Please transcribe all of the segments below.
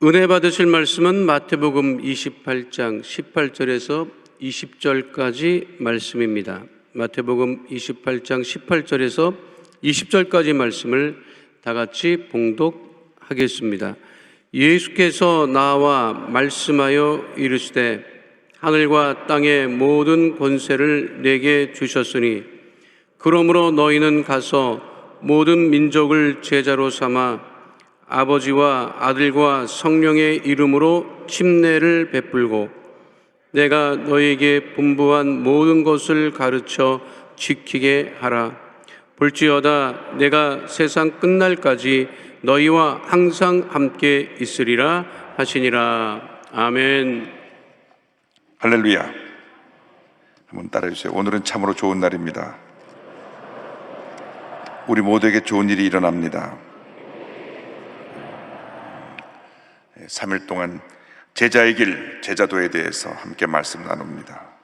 은혜 받으실 말씀은 마태복음 28장 18절에서 20절까지 말씀입니다. 마태복음 28장 18절에서 20절까지 말씀을 다 같이 봉독하겠습니다. 예수께서 나와 말씀하여 이르시되 하늘과 땅의 모든 권세를 내게 주셨으니 그러므로 너희는 가서 모든 민족을 제자로 삼아 아버지와 아들과 성령의 이름으로 침례를 베풀고 내가 너희에게 분부한 모든 것을 가르쳐 지키게 하라. 볼지어다 내가 세상 끝날까지 너희와 항상 함께 있으리라 하시니라. 아멘. 할렐루야. 한번 따라해주세요. 오늘은 참으로 좋은 날입니다. 우리 모두에게 좋은 일이 일어납니다. 3일 동안 제자의 길, 제자도에 대해서 함께 말씀 나눕니다.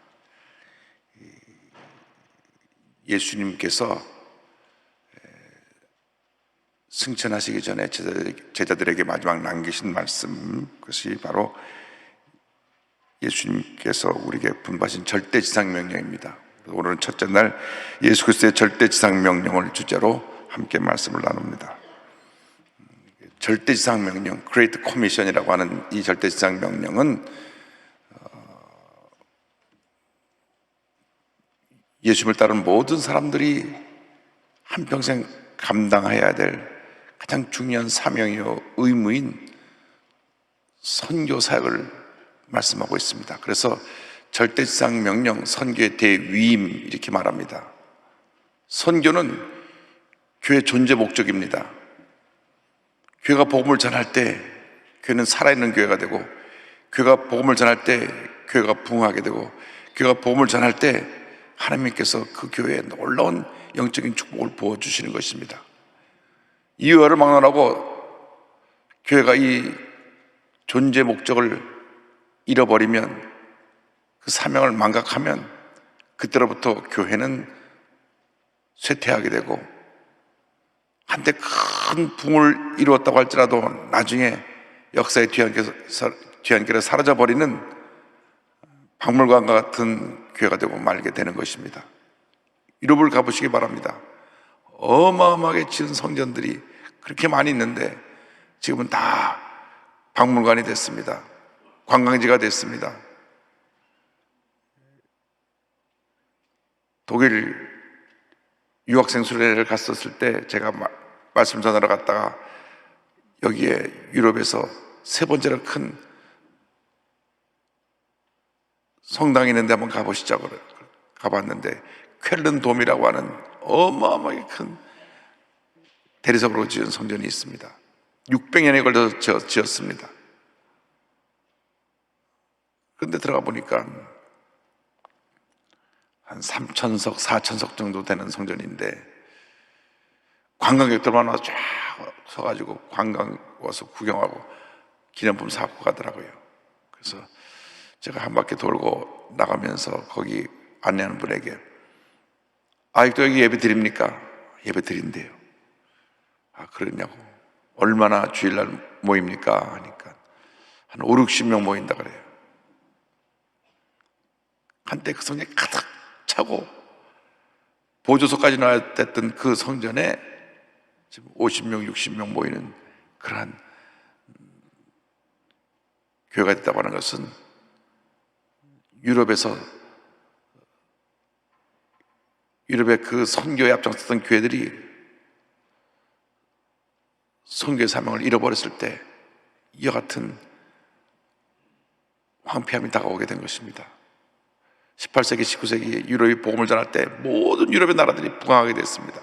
예수님께서 승천하시기 전에 제자들에게 마지막 남기신 말씀, 그것이 바로 예수님께서 우리에게 분부하신 절대지상 명령입니다. 오늘은 첫째 날 예수 그리스도의 절대지상 명령을 주제로 함께 말씀을 나눕니다. 절대지상 명령, Great Commission이라고 하는 이 절대지상 명령은 예수님을 따르는 모든 사람들이 한평생 감당해야 될 가장 중요한 사명이요 의무인 선교 사역을 말씀하고 있습니다. 그래서 절대지상 명령, 선교의 대위임 이렇게 말합니다. 선교는 교회의 존재 목적입니다. 교회가 복음을 전할 때 교회는 살아있는 교회가 되고, 교회가 복음을 전할 때 교회가 부흥하게 되고, 교회가 복음을 전할 때 하나님께서 그 교회에 놀라운 영적인 축복을 부어주시는 것입니다. 이 의회를 막론하고 교회가 이 존재 목적을 잃어버리면, 그 사명을 망각하면 그때로부터 교회는 쇠퇴하게 되고, 한때 큰 붕을 이루었다고 할지라도 나중에 역사의 뒤안길에 사라져버리는 박물관과 같은 교회가 되고 말게 되는 것입니다. 유럽을 가보시기 바랍니다. 어마어마하게 지은 성전들이 그렇게 많이 있는데 지금은 다 박물관이 됐습니다. 관광지가 됐습니다. 독일 유학생 수련회를 갔었을 때 제가 말씀 전하러 갔다가 여기에 유럽에서 세 번째로 큰 성당이 있는데 한번 가보시자고 가봤는데, 쾰른돔이라고 하는 어마어마하게 큰 대리석으로 지은 성전이 있습니다. 600년에 걸려서 지었습니다. 그런데 들어가 보니까 한 3,000석, 4,000석 정도 되는 성전인데 관광객들만 와서 쫙 서가지고 관광 와서 구경하고 기념품 사고 가더라고요. 그래서 제가 한 바퀴 돌고 나가면서 거기 안내하는 분에게 아직도 여기 예배 드립니까? 예배 드린대요. 아, 그러냐고. 얼마나 주일날 모입니까? 하니까 한 5, 60명 모인다 그래요. 한때 그 성전이 가득 차고 보조석까지 나와야 됐던 그 성전에 지금 50명, 60명 모이는 그러한 교회가 됐다고 하는 것은 유럽의 그 선교에 앞장섰던 교회들이 선교의 사명을 잃어버렸을 때 이와 같은 황폐함이 다가오게 된 것입니다. 18세기, 19세기 유럽이 복음을 전할 때 모든 유럽의 나라들이 부강하게 됐습니다.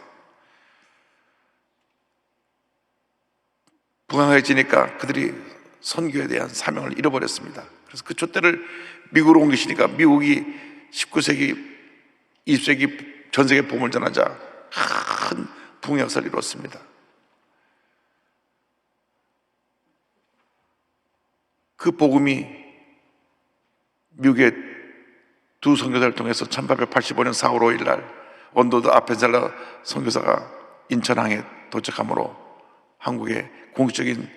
부강해지니까 그들이 선교에 대한 사명을 잃어버렸습니다. 그래서 그 촛대를 미국으로 옮기시니까 미국이 19세기, 20세기 전 세계 복음을 전하자 큰 부흥 역사를 이루었습니다. 그 복음이 미국의 두 선교사를 통해서 1885년 4월 5일 날 원도드 아펜셀러 선교사가 인천항에 도착함으로 한국의 공식적인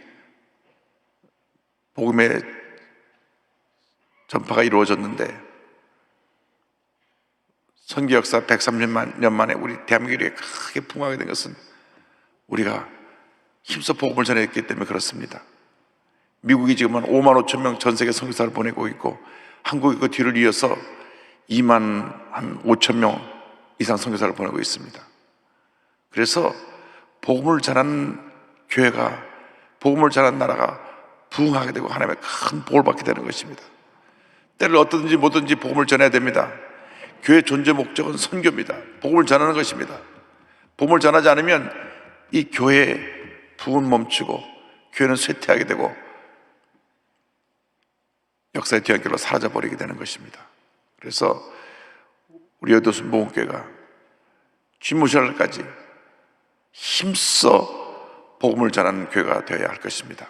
복음의 전파가 이루어졌는데 선교 역사 130년 만에 우리 대한민국이 크게 풍성하게 된 것은 우리가 힘써 복음을 전했기 때문에 그렇습니다. 미국이 지금 한 5만 5천 명 전 세계 선교사를 보내고 있고 한국이 그 뒤를 이어서 2만 한 5천 명 이상 선교사를 보내고 있습니다. 그래서 복음을 전하는 교회가, 복음을 전하는 나라가 부흥하게 되고 하나님의 큰 복을 받게 되는 것입니다. 때를 어떻든지 뭐든지 복음을 전해야 됩니다. 교회의 존재 목적은 선교입니다. 복음을 전하는 것입니다. 복음을 전하지 않으면 이 교회의 부흥은 멈추고 교회는 쇠퇴하게 되고 역사의 뒤안길로 사라져버리게 되는 것입니다. 그래서 우리 여도순 복음교회가 주무실 날까지 힘써 복음을 전하는 교회가 되어야 할 것입니다.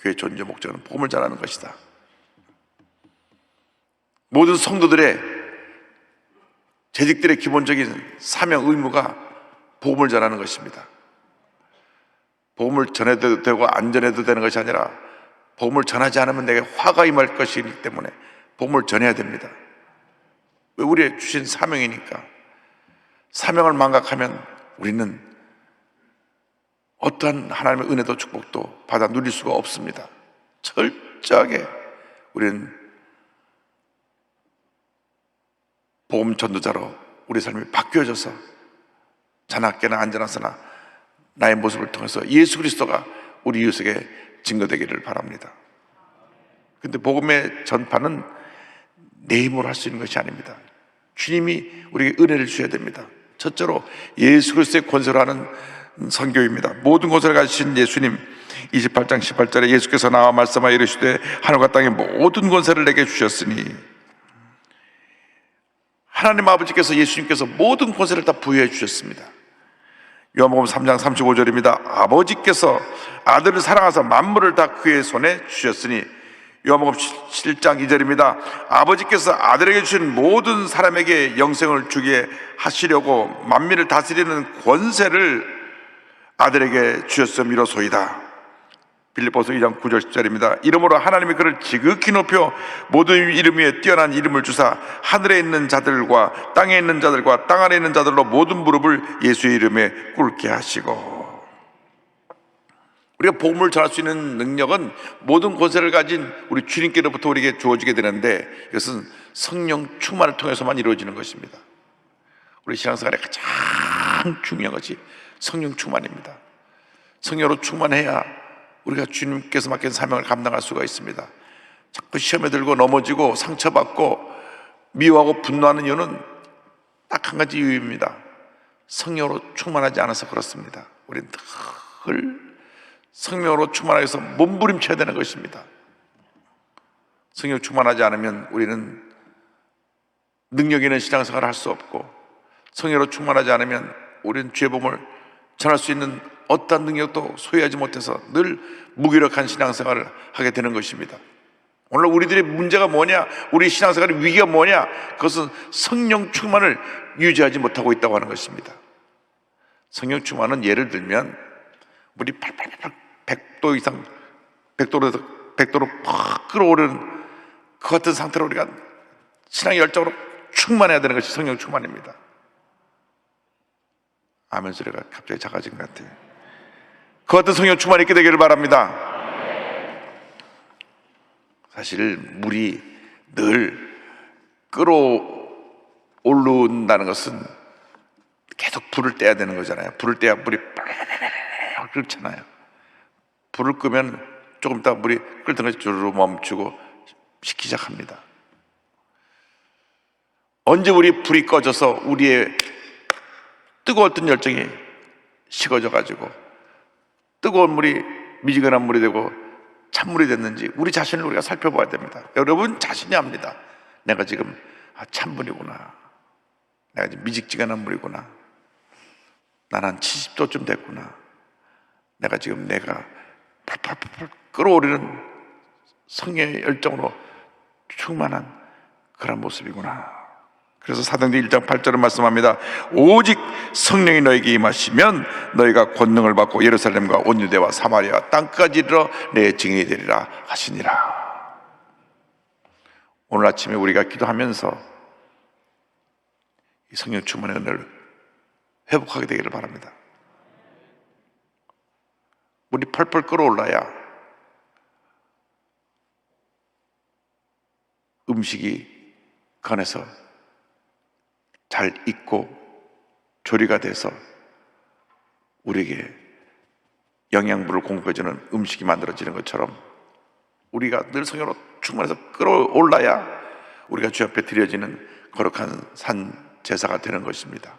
교회의 존재 목적은 복음을 전하는 것이다. 모든 성도들의 재직들의 기본적인 사명 의무가 복음을 전하는 것입니다. 복음을 전해도 되고 안 전해도 되는 것이 아니라 복음을 전하지 않으면 내게 화가 임할 것이기 때문에 복음을 전해야 됩니다. 왜? 우리의 주신 사명이니까. 사명을 망각하면 우리는 어떠한 하나님의 은혜도 축복도 받아 누릴 수가 없습니다. 철저하게 우리는 복음 전도자로 우리 삶이 바뀌어져서 자나깨나 안전하서나 나의 모습을 통해서 예수 그리스도가 우리 이웃에게 증거되기를 바랍니다. 그런데 복음의 전파는 내 힘으로 할 수 있는 것이 아닙니다. 주님이 우리에게 은혜를 주셔야 됩니다. 첫째로 예수 그리스도의 권세로 하는 선교입니다. 모든 권세를 가지신 예수님, 28장 18절에 예수께서 나와 말씀하여 이르시되 하늘과 땅의 모든 권세를 내게 주셨으니, 하나님 아버지께서 예수님께서 모든 권세를 다 부여해 주셨습니다. 요한복음 3장 35절입니다. 아버지께서 아들을 사랑하사 만물을 다 그의 손에 주셨으니, 요한복음 7장 2절입니다. 아버지께서 아들에게 주신 모든 사람에게 영생을 주게 하시려고 만민을 다스리는 권세를 아들에게 주셨음이로소이다. 빌립보서 2장 9절 10절입니다. 이러므로 하나님이 그를 지극히 높여 모든 이름 위에 뛰어난 이름을 주사 하늘에 있는 자들과 땅에 있는 자들과 땅 아래 있는 자들로 모든 무릎을 예수의 이름에 꿇게 하시고. 우리가 복음을 전할 수 있는 능력은 모든 권세를 가진 우리 주님께로부터 우리에게 주어지게 되는데, 이것은 성령 충만을 통해서만 이루어지는 것입니다. 우리 신앙생활에 가장 중요한 것이 성령 충만입니다. 성령으로 충만해야 우리가 주님께서 맡긴 사명을 감당할 수가 있습니다. 자꾸 시험에 들고 넘어지고 상처받고 미워하고 분노하는 이유는 딱 한 가지 이유입니다. 성령으로 충만하지 않아서 그렇습니다. 우리는 늘 성령으로 충만하기 위해서 몸부림쳐야 되는 것입니다. 성령 충만하지 않으면 우리는 능력 있는 신앙생활을 할 수 없고, 성령으로 충만하지 않으면 우리는 죄범을 전할 수 있는 어떠한 능력도 소유하지 못해서 늘 무기력한 신앙생활을 하게 되는 것입니다. 오늘 우리들의 문제가 뭐냐, 우리 신앙생활의 위기가 뭐냐, 그것은 성령 충만을 유지하지 못하고 있다고 하는 것입니다. 성령 충만은 예를 들면 물이 팔팔팔 100도 이상 100도로 팍 끓어오르는 그 같은 상태로 우리가 신앙의 열정으로 충만해야 되는 것이 성령 충만입니다. 아멘 소리가 갑자기 작아진 것 같아요. 그 같은 성령 충만이 있게 되기를 바랍니다. 사실 물이 늘 끓어오른다는 것은 계속 불을 떼야 되는 거잖아요. 불을 떼야 물이 빡 끓잖아요. 불을 끄면 조금 있다 물이 끓던 것이 주르르 멈추고 식기 시작합니다. 언제 우리 불이 꺼져서 우리의 뜨거웠던 열정이 식어져 가지고 뜨거운 물이 미지근한 물이 되고 찬물이 됐는지 우리 자신을 우리가 살펴봐야 됩니다. 여러분 자신이 압니다. 내가 지금 찬물이구나, 내가 지금 미지근한 물이구나, 난 한 70도쯤 됐구나, 내가 지금 내가 팔팔팔 끓어오르는 성령의 열정으로 충만한 그런 모습이구나. 그래서 사도행전 1장 8절은 말씀합니다. 오직 성령이 너에게 임하시면 너희가 권능을 받고 예루살렘과 온 유대와 사마리아 땅까지 이르러 내 증인이 되리라 하시니라. 오늘 아침에 우리가 기도하면서 이 성령 충만의 은혜를 회복하게 되기를 바랍니다. 물이 펄펄 끓어올라야 음식이 간에서 잘 익고 조리가 돼서 우리에게 영양분을 공급해주는 음식이 만들어지는 것처럼 우리가 늘 성령으로 충만해서 끌어올라야 우리가 주 앞에 드려지는 거룩한 산 제사가 되는 것입니다.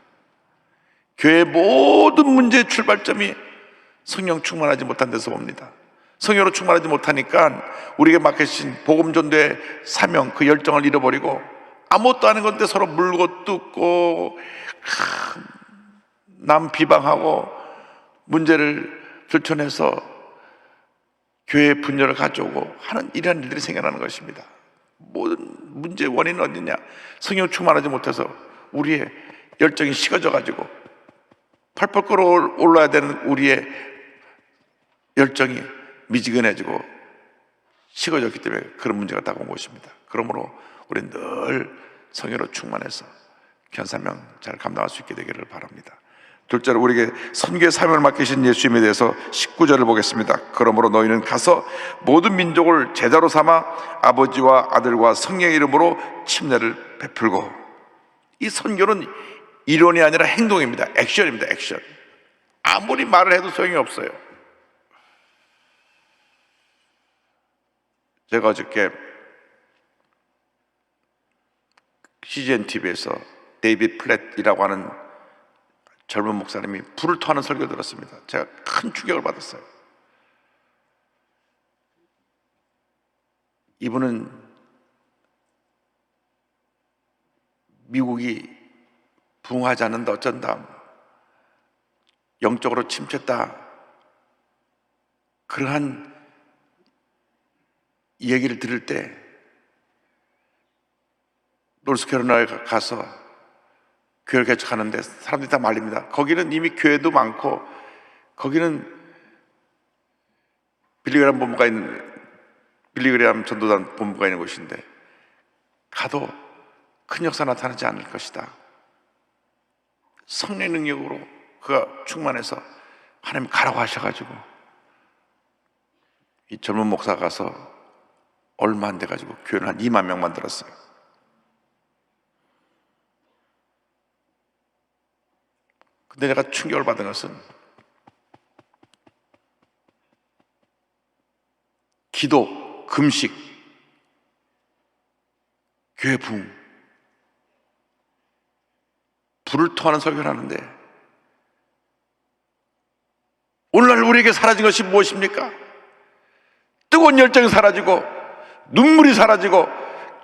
교회의 모든 문제의 출발점이 성령 충만하지 못한 데서 옵니다. 성령으로 충만하지 못하니까 우리에게 맡기신 복음 전도의 사명, 그 열정을 잃어버리고 아무것도 아닌 건데 서로 물고 뜯고 남 비방하고 문제를 들춰내서 교회의 분열을 가져오고 하는 이러한 일들이 생겨나는 것입니다. 모든 문제의 원인은 어디냐? 성령 충만하지 못해서 우리의 열정이 식어져 가지고 펄펄 끓어올라야 되는 우리의 열정이 미지근해지고 식어졌기 때문에 그런 문제가 다가온 것입니다. 그러므로 우리는 늘 성령으로 충만해서 견사명 잘 감당할 수 있게 되기를 바랍니다. 둘째로 우리에게 선교의 사명을 맡기신 예수님에 대해서 19절을 보겠습니다. 그러므로 너희는 가서 모든 민족을 제자로 삼아 아버지와 아들과 성령의 이름으로 침례를 베풀고, 이 선교는 이론이 아니라 행동입니다. 액션입니다. 액션. 아무리 말을 해도 소용이 없어요. 제가 어저께 CGN TV에서 데이비드 플랫이라고 하는 젊은 목사님이 불을 토하는 설교 들었습니다. 제가 큰 충격을 받았어요. 이분은 미국이 부흥하지 않는다, 어쩐다, 영적으로 침체했다, 그러한 얘기를 들을 때 노스캐롤라이나에 가서 교회를 개척하는데 사람들이 다 말립니다. 거기는 이미 교회도 많고 거기는 빌리그람 전도단 본부가 있는 곳인데 가도 큰 역사 나타나지 않을 것이다. 성령의 능력으로 그가 충만해서 하나님 가라고 하셔가지고 이 젊은 목사가 가서 얼마 안 돼가지고 교회는 한 2만 명 만들었어요. 근데 내가 충격을 받은 것은 기도, 금식, 교회 부흥, 불을 토하는 설교를 하는데 오늘날 우리에게 사라진 것이 무엇입니까? 뜨거운 열정이 사라지고 눈물이 사라지고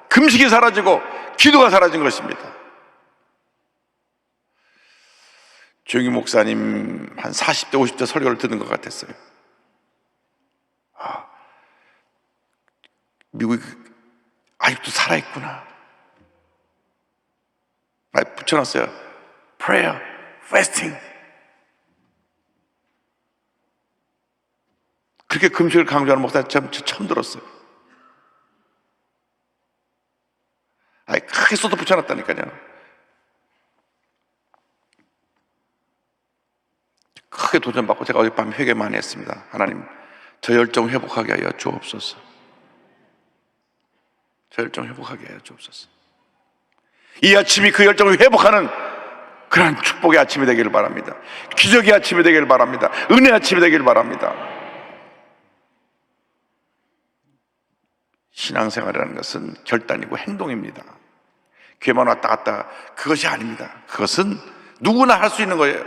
금식이 사라지고 기도가 사라진 것입니다. 조영기 목사님 한 40대 50대 설교를 듣는 것 같았어요. 미국이 아직도 살아있구나. 말 붙여놨어요. Prayer, fasting. 그렇게 금식을 강조하는 목사님 처음 들었어요. 크게 쏟아 붙여놨다니까요. 크게 도전받고 제가 어젯밤 회개 많이 했습니다. 하나님, 저 열정 회복하게 하여 주옵소서. 저 열정 회복하게 하여 주옵소서. 이 아침이 그 열정을 회복하는 그러한 축복의 아침이 되기를 바랍니다. 기적의 아침이 되기를 바랍니다. 은혜의 아침이 되기를 바랍니다. 신앙생활이라는 것은 결단이고 행동입니다. 교회만 왔다 갔다 그것이 아닙니다. 그것은 누구나 할 수 있는 거예요.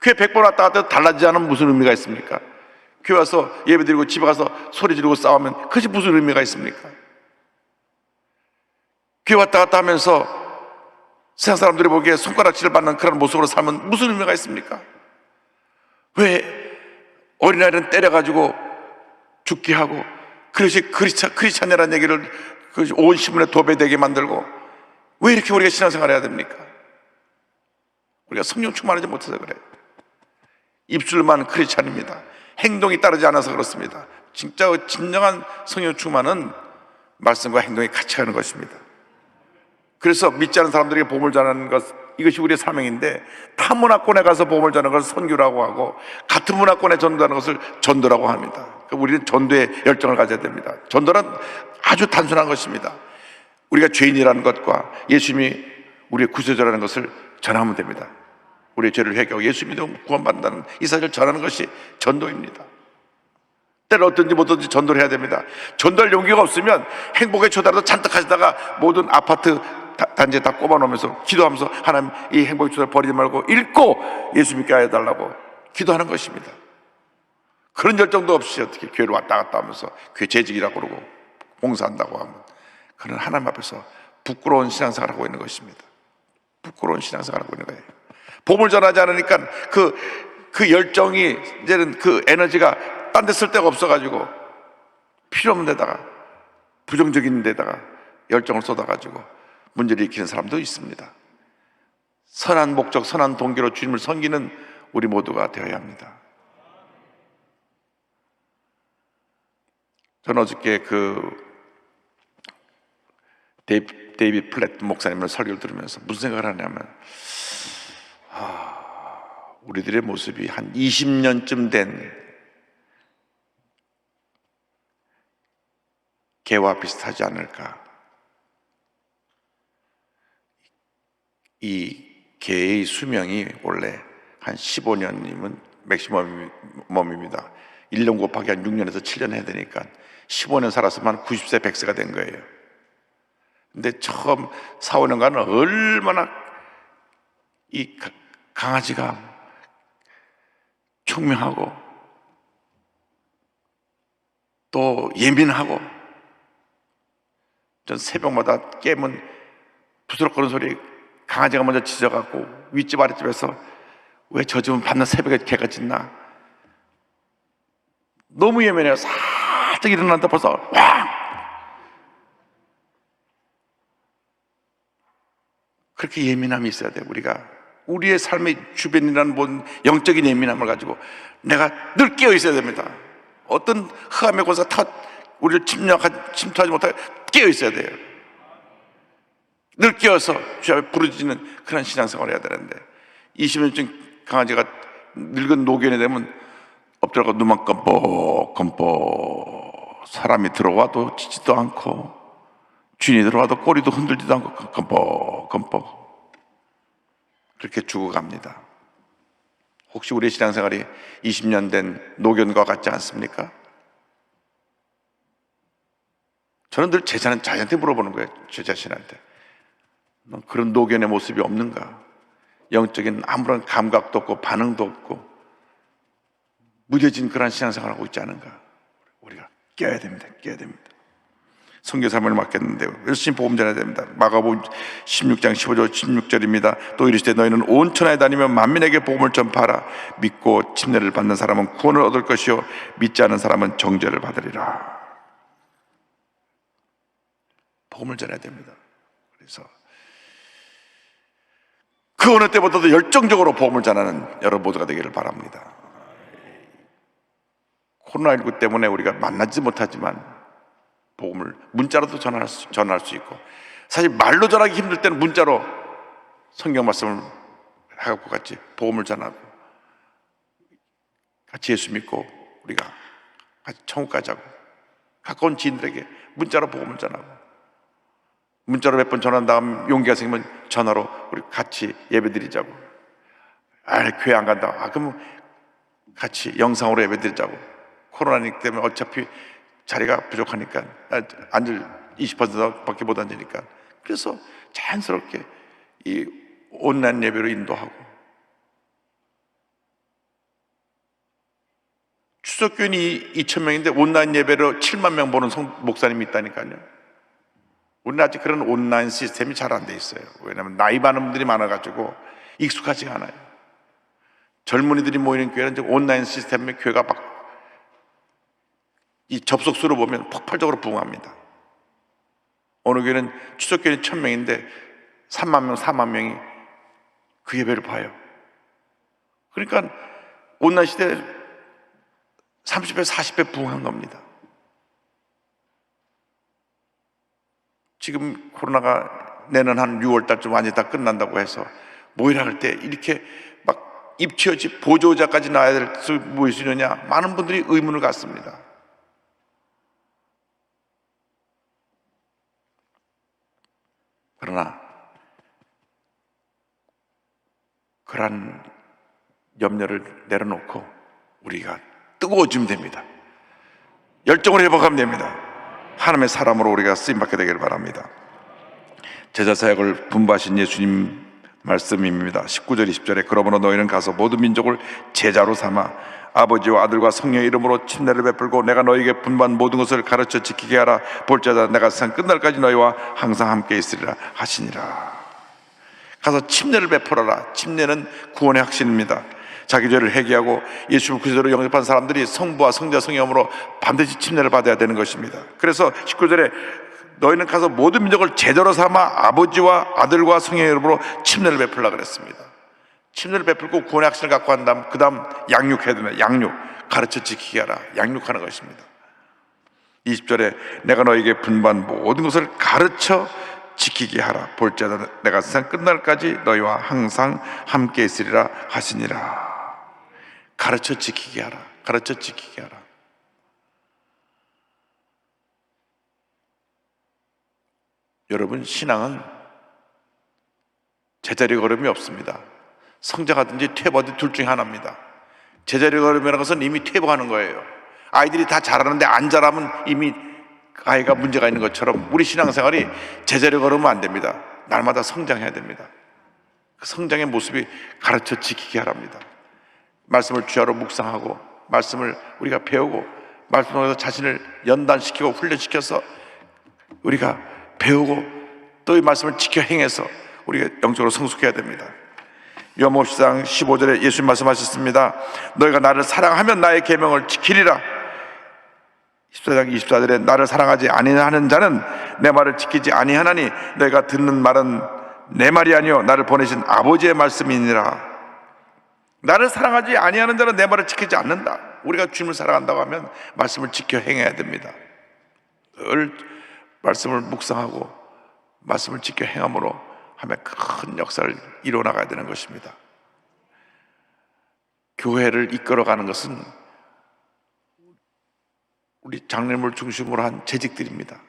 교회 100번 왔다 갔다 해도 달라지지 않으면 무슨 의미가 있습니까? 교회 와서 예배 드리고 집에 가서 소리 지르고 싸우면 그것이 무슨 의미가 있습니까? 교회 왔다 갔다 하면서 세상 사람들이 보기에 손가락질을 받는 그런 모습으로 살면 무슨 의미가 있습니까? 왜 어린아이는 때려가지고 죽게 하고 그것이 크리스찬이라는 얘기를 온 신문에 도배되게 만들고 왜 이렇게 우리가 신앙생활 해야 됩니까? 우리가 성령 충만하지 못해서 그래요. 입술만 크리스찬입니다. 행동이 따르지 않아서 그렇습니다. 진짜 진정한 성령 충만은 말씀과 행동이 같이 가는 것입니다. 그래서 믿지 않는 사람들에게 복음을 전하는 것, 이것이 우리의 사명인데, 타 문화권에 가서 복음을 전하는 것을 선교라고 하고, 같은 문화권에 전도하는 것을 전도라고 합니다. 우리는 전도의 열정을 가져야 됩니다. 전도는 아주 단순한 것입니다. 우리가 죄인이라는 것과 예수님이 우리의 구세주라는 것을 전하면 됩니다. 우리의 죄를 회개하고 예수 믿어 구원받는다는 이 사실을 전하는 것이 전도입니다. 때를 어떤지 뭐든지 전도를 해야 됩니다. 전도할 용기가 없으면 행복의 초다라도 잔뜩 하시다가 모든 아파트 단지에 다 꼽아놓으면서 기도하면서 하나님 이 행복의 초다를 버리지 말고 읽고 예수 믿게 해달라고 기도하는 것입니다. 그런 열정도 없이 어떻게 교회를 왔다 갔다 하면서 교회 재직이라고 그러고 봉사한다고 하면 그는 하나님 앞에서 부끄러운 신앙생활을 하고 있는 것입니다. 부끄러운 신앙생활을 하고 있는 거예요. 복음을 전하지 않으니까 그 열정이 이제는 그 에너지가 딴 데 쓸 데가 없어가지고 필요 없는 데다가 부정적인 데다가 열정을 쏟아가지고 문제를 일으키는 사람도 있습니다. 선한 목적, 선한 동기로 주님을 섬기는 우리 모두가 되어야 합니다. 저는 어저께 데이비드 플랫 목사님의 설교를 들으면서 무슨 생각을 하냐면, 우리들의 모습이 한 20년쯤 된 개와 비슷하지 않을까. 이 개의 수명이 원래 한 15년이면 맥시멈입니다. 1년 곱하기 한 6년에서 7년 해야 되니까 15년 살았으면 90세 100세가 된 거예요. 근데 처음 4, 5년간은 얼마나 이 강아지가 총명하고 또 예민하고, 전 새벽마다 깨면 부스럭거리는 소리 강아지가 먼저 짖어갖고 윗집 아랫집에서 왜 저 집은 밤낮 새벽에 개가 짖나, 너무 예민해요. 살짝 일어난다 벌써 와! 그렇게 예민함이 있어야 돼요. 우리가 우리의 삶의 주변이라는 뭔 영적인 예민함을 가지고 내가 늘 깨어 있어야 됩니다. 어떤 흑암의 권세가 우리를 침투하지 못하게 깨어 있어야 돼요. 늘 깨어서 주 앞에 부르짖는 그런 신앙생활을 해야 되는데, 20년쯤 강아지가 늙은 노견이 되면 엎드려가 눈만 껌뻑껌뻑, 사람이 들어와도 짖지도 않고 주인이 들어와도 꼬리도 흔들지도 않고 껌뻑껌뻑 그렇게 죽어갑니다. 혹시 우리의 신앙생활이 20년 된 노견과 같지 않습니까? 저는 늘 자기한테 물어보는 거예요. 제 자신한테. 너 그런 노견의 모습이 없는가? 영적인 아무런 감각도 없고 반응도 없고 무뎌진 그런 신앙생활을 하고 있지 않은가? 우리가 깨어야 됩니다. 깨어야 됩니다. 선교 사명을 맡겼는데 열심히 복음 전해야 됩니다. 마가복음 16장 15절 16절입니다. 또 이르시되 너희는 온 천하에 다니며 만민에게 복음을 전파하라. 믿고 침례를 받는 사람은 구원을 얻을 것이요 믿지 않은 사람은 정죄를 받으리라. 복음을 전해야 됩니다. 그래서 그 어느 때보다도 열정적으로 복음을 전하는 여러분 모두가 되기를 바랍니다. 코로나19 때문에 우리가 만나지 못하지만 복음을 문자로도 전할 수 있고, 사실 말로 전하기 힘들 때는 문자로 성경 말씀을 하고 같이 복음을 전하고 같이 예수 믿고 우리가 같이 천국 가자고 가까운 지인들에게 문자로 복음을 전하고, 문자로 몇 번 전한 다음 용기가 생기면 전화로 우리 같이 예배드리자고. 교회 안 간다. 그럼 같이 영상으로 예배드리자고. 코로나 때문에 어차피 자리가 부족하니까 앉을 20%밖에 못 앉으니까, 그래서 자연스럽게 이 온라인 예배로 인도하고, 추석교인이 2,000명인데 온라인 예배로 7만 명 보는 목사님이 있다니까요. 우리는 아직 그런 온라인 시스템이 잘 안 돼 있어요. 왜냐하면 나이 많은 분들이 많아가지고 익숙하지가 않아요. 젊은이들이 모이는 교회는 이제 온라인 시스템에 교회가 막 이 접속수로 보면 폭발적으로 부흥합니다. 어느 교회는 추석교인이 1,000명인데 3만 명, 4만 명이 그 예배를 봐요. 그러니까 온난 시대에 30배, 40배 부흥한 겁니다. 지금 코로나가 내년 한 6월 달쯤 완전히 다 끝난다고 해서 모이라 할 때 이렇게 막 입치어지 보조자까지 나와야 될 수 모일 수 있느냐, 많은 분들이 의문을 갖습니다. 그러나 그러한 염려를 내려놓고 우리가 뜨거워지면 됩니다. 열정을 회복하면 됩니다. 하나님의 사람으로 우리가 쓰임받게 되기를 바랍니다. 제자사역을 분부하신 예수님 말씀입니다. 19절 20절에 그러므로 너희는 가서 모든 민족을 제자로 삼아 아버지와 아들과 성령의 이름으로 침례를 베풀고 내가 너희에게 분부한 모든 것을 가르쳐 지키게 하라. 볼지어다 내가 세상 끝날까지 너희와 항상 함께 있으리라 하시니라. 가서 침례를 베풀어라. 침례는 구원의 확신입니다. 자기 죄를 회개하고 예수를 그리스도로 영접한 사람들이 성부와 성자 성령으로 반드시 침례를 받아야 되는 것입니다. 그래서 19절에 너희는 가서 모든 민족을 제자로 삼아 아버지와 아들과 성령의 이름으로 침례를 베풀라 그랬습니다. 침례를 베풀고 구원의 확신을 갖고 한 다음 그 다음 양육해야 됩니다. 양육, 가르쳐 지키게 하라. 양육하는 것입니다. 20절에 내가 너희에게 분부한 모든 것을 가르쳐 지키게 하라. 볼지어다 내가 세상 끝날까지 너희와 항상 함께 있으리라 하시니라. 가르쳐 지키게 하라. 가르쳐 지키게 하라. 여러분, 신앙은 제자리 걸음이 없습니다. 성장하든지 퇴보하든지 둘 중에 하나입니다. 제자리 걸음이라는 것은 이미 퇴보하는 거예요. 아이들이 다 잘하는데 안 잘하면 이미 아이가 문제가 있는 것처럼 우리 신앙생활이 제자리 걸으면 안 됩니다. 날마다 성장해야 됩니다. 그 성장의 모습이 가르쳐 지키게 하랍니다. 말씀을 주야로 묵상하고 말씀을 우리가 배우고 말씀을 자신을 연단시키고 훈련시켜서 우리가 배우고 또 이 말씀을 지켜 행해서 우리가 영적으로 성숙해야 됩니다. 요한복음 15절에 예수님 말씀하셨습니다. 너희가 나를 사랑하면 나의 계명을 지키리라. 14장 24절에 나를 사랑하지 아니하는 자는 내 말을 지키지 아니하나니 너희가 듣는 말은 내 말이 아니요 나를 보내신 아버지의 말씀이니라. 나를 사랑하지 아니하는 자는 내 말을 지키지 않는다. 우리가 주님을 사랑한다고 하면 말씀을 지켜 행해야 됩니다. 늘 말씀을 묵상하고 말씀을 지켜 행함으로 하면 큰 역사를 이루어나가야 되는 것입니다. 교회를 이끌어가는 것은 우리 장로님을 중심으로 한 재직들입니다.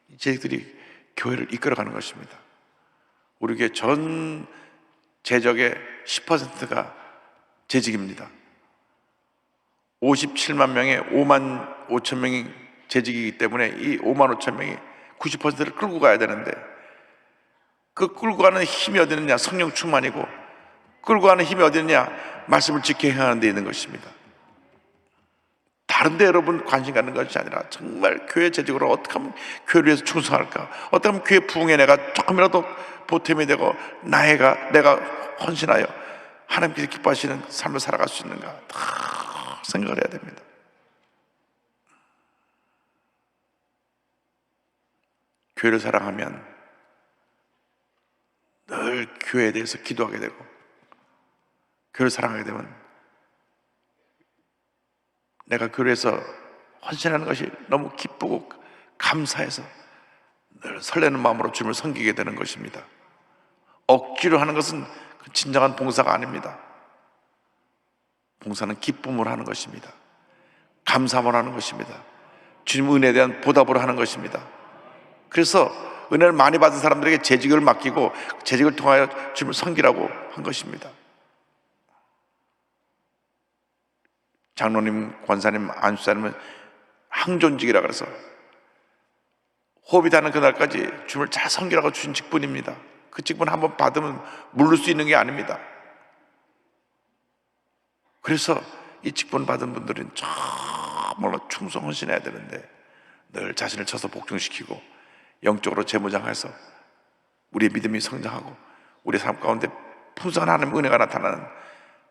이 재직들이 교회를 이끌어가는 것입니다. 우리 교회 전 재적의 10%가 재직입니다. 57만 명에 5만 5천 명이 재직이기 때문에 이 5만 5천 명이 90%를 끌고 가야 되는데 그 끌고 가는 힘이 어디 있느냐? 성령 충만이고 끌고 가는 힘이 어디 있느냐? 말씀을 지켜 행하는 데 있는 것입니다. 다른 데 여러분 관심 갖는 것이 아니라 정말 교회 재직으로 어떻게 하면 교회를 위해서 충성할까? 어떻게 하면 교회 부흥에 내가 조금이라도 보탬이 되고 내가 헌신하여 하나님께서 기뻐하시는 삶을 살아갈 수 있는가? 다 생각을 해야 됩니다. 교회를 사랑하면 늘 교회에 대해서 기도하게 되고 교회를 사랑하게 되면 내가 교회에서 헌신하는 것이 너무 기쁘고 감사해서 늘 설레는 마음으로 주님을 섬기게 되는 것입니다. 억지로 하는 것은 진정한 봉사가 아닙니다. 봉사는 기쁨으로 하는 것입니다. 감사함으로 하는 것입니다. 주님 은혜에 대한 보답으로 하는 것입니다. 그래서 은혜를 많이 받은 사람들에게 재직을 맡기고 재직을 통하여 주님을 섬기라고 한 것입니다. 장로님, 권사님, 안수사님은 항존직이라 그래서 호흡이 닿는 그날까지 주님을 잘 섬기라고 주신 직분입니다. 그 직분 한번 받으면 물를 수 있는 게 아닙니다. 그래서 이 직분 받은 분들은 정말로 충성 헌신해야 되는데 늘 자신을 쳐서 복종시키고 영적으로 재무장해서 우리의 믿음이 성장하고 우리의 삶 가운데 풍성한 하나님의 은혜가 나타나는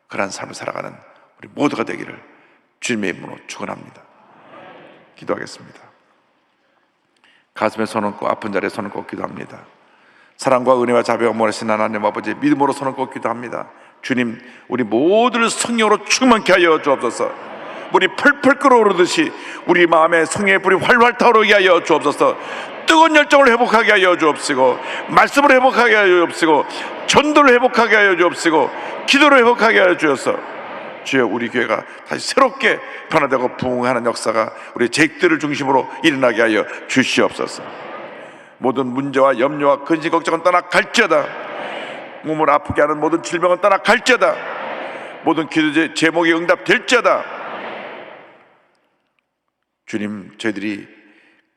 그러한 삶을 살아가는 우리 모두가 되기를 주님의 이름으로 축원합니다. 기도하겠습니다. 가슴에 손 얹고 아픈 자리에 손 얹고 기도합니다. 사랑과 은혜와 자비가 모아신 하나님 아버지, 믿음으로 손을 꽂기도 합니다. 주님, 우리 모두를 성령으로 충만케 하여 주옵소서. 물이 펄펄 끓어오르듯이 우리 마음에 성령의 불이 활활 타오르게 하여 주옵소서. 뜨거운 열정을 회복하게 하여 주옵시고, 말씀을 회복하게 하여 주옵시고, 전도를 회복하게 하여 주옵시고, 기도를 회복하게 하여 주옵소서. 주여, 우리 교회가 다시 새롭게 변화되고 부흥하는 역사가 우리 제익들을 중심으로 일어나게 하여 주시옵소서. 모든 문제와 염려와 근심 걱정은 떠나갈지어다. 몸을 아프게 하는 모든 질병은 떠나갈지어다. 모든 기도 제목이 응답될지어다. 주님, 저희들이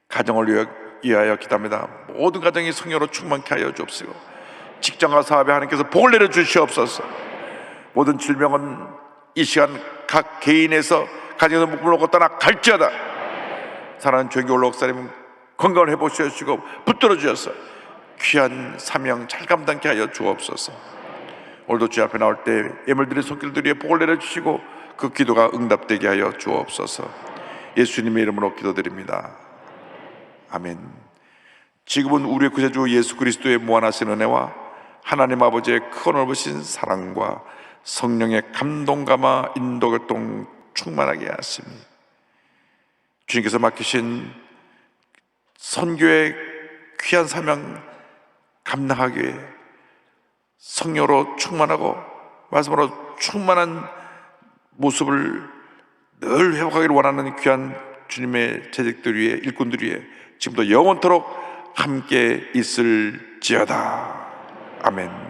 가정을 위하여 기도합니다. 모든 가정이 성령으로 충만케 하여 주옵시고, 직장과 사업에 하나님께서 복을 내려 주시옵소서. 모든 질병은 이 시간 각 개인에서 가정에서 묶음을 놓고 떠나갈지어다. 사랑하는 조영기 올록사님, 건강을 회복시켜 주시고 붙들어 주셔서 귀한 사명 잘 감당케 하여 주옵소서. 오늘도 주 앞에 나올 때 예물들의 손길들이 복을 내려 주시고 그 기도가 응답되게 하여 주옵소서. 예수님의 이름으로 기도드립니다. 아멘. 지금은 우리의 구세주 예수 그리스도의 무한하신 은혜와 하나님 아버지의 크고 넓으신 사랑과 성령의 감동감화 인도교통 충만하게 하시니, 주님께서 맡기신 선교의 귀한 사명 감당하기 위해 성령으로 충만하고 말씀으로 충만한 모습을 늘 회복하기를 원하는 귀한 주님의 제자들 위해, 일꾼들 위해 지금도 영원토록 함께 있을지어다. 아멘.